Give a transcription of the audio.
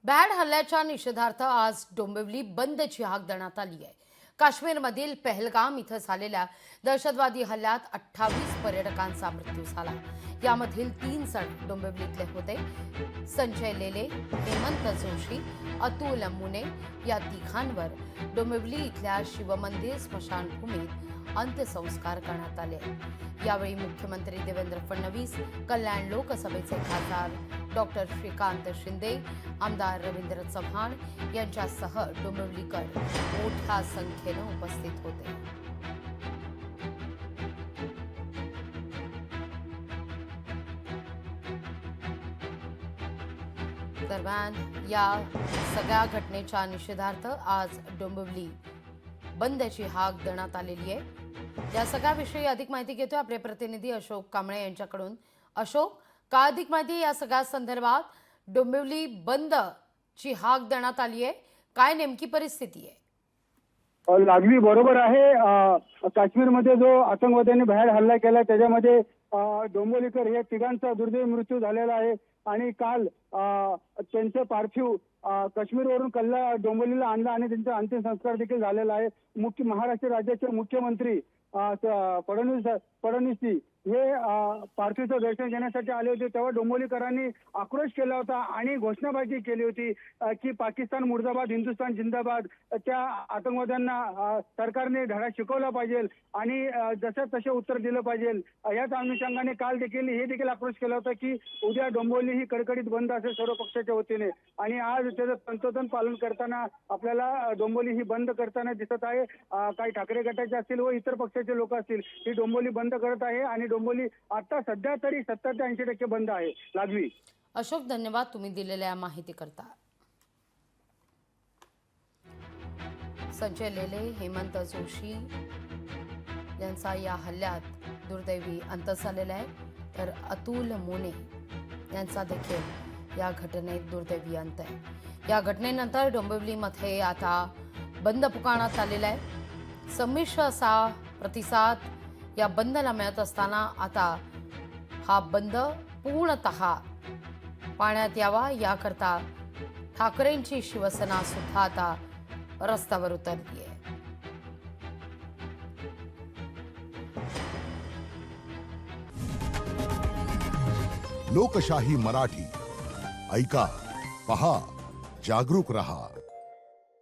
भ्याड हल्ल्याच्या निषेधार्थ आज डोंबिवली बंदची हाक देण्यात आली आहे। काश्मीरमधील पहलगाम इथं झालेल्या दहशतवादी हल्ल्यात 28 पर्यटकांचा मृत्यू झाला। यामधील 3 जण डोंबिवलीतले होते। संजय लेले, हेमंत जोशी, अतुल मुने या तिघांवर डोंबिवली इथल्या शिवमंदिर स्मशानभूमीत अंत्यसंस्कार करण्यात आले। यावेळी मुख्यमंत्री देवेंद्र फडणवीस, कल्याण लोकसभेचे खासदार डॉक्टर श्रीकांत शिंदे, आमदार रवींद्र चव्हाण यांच्यासह डोंबिवलीकर मोठ्या संख्येने उपस्थित होते। दरम्यान या सगळ्या घटनेच्या निषेधार्थ आज डोंबिवली बंदची हाक देण्यात आलेली आहे। या सगळ्याविषयी अधिक माहिती घेतोय आपले प्रतिनिधी अशोक कांबळे यांच्याकडून। अशोक, का अधिक माहिती या सगळ्या संदर्भात? डोंबिवली बंद ची हाक देण्यात आली आहे, काय नेमकी परिस्थिती आहे? लागवी बरोबर आहे। काश्मीरमध्ये जो आतंकवाद्यांनी भ्याड हल्ला केला त्याच्यामध्ये डोंबिवलीकर हे तिघांचा दुर्दैवी मृत्यू झालेला आहे आणि काल त्यांचे पार्थिव काश्मीरवरून डोंबिवलीला आणलं आणि त्यांचा अंतिम संस्कार देखील झालेला आहे। महाराष्ट्र राज्याचे मुख्यमंत्री फडणवीसजी हे पार्थिवचं दर्शन घेण्यासाठी आले होते, तेव्हा डोंबिवलीकरांनी आक्रोश केला होता आणि घोषणाबाजी केली होती की पाकिस्तान मुर्दाबाद, हिंदुस्थान जिंदाबाद। त्या आतंकवाद्यांना सरकारने धडा शिकवला पाहिजे आणि जसं तसे उत्तर दिलं पाहिजे। याच अनुषंगाने काल देखील हे देखील आक्रोश केला होता की उद्या डोंबिवली ही कडकडीत बंद असेल सर्व पक्षाच्या वतीने आणि आज त्याचं तंतोतंत पालन करताना आपल्याला डोंबिवली ही बंद करताना दिसत आहे। काही ठाकरे गटाचे असतील व इतर पक्षाचे लोक असतील ही डोंबिवली बंद करत आहे आणि डोंबिवली आता सध्या तरी 70 ते 80% बंद आहे। लागवी अशोक, धन्यवाद तुम्ही दिलेल्या माहिती करता। संजय लेले, हेमंत जोशी यांचा या हल्ल्यात दुर्दैवी अंत झालेला आहे, तर अतुल मोने यांचा देखील या घटनेत दुर्दैवी अंत आहे। या घटनेनंतर डोंबिवलीमध्ये आता बंद पुकारण्यात आलेला आहे। संमिश्र असा प्रतिसाद या बंदला मिळत असताना आता हा बंद पूर्णतः पाळण्यात यावा याकरता ठाकरेंची शिवसेना सुद्धा आता रस्त्यावर उतरली आहे। लोकशाही मराठी ऐका, पहा, जागरूक रहा।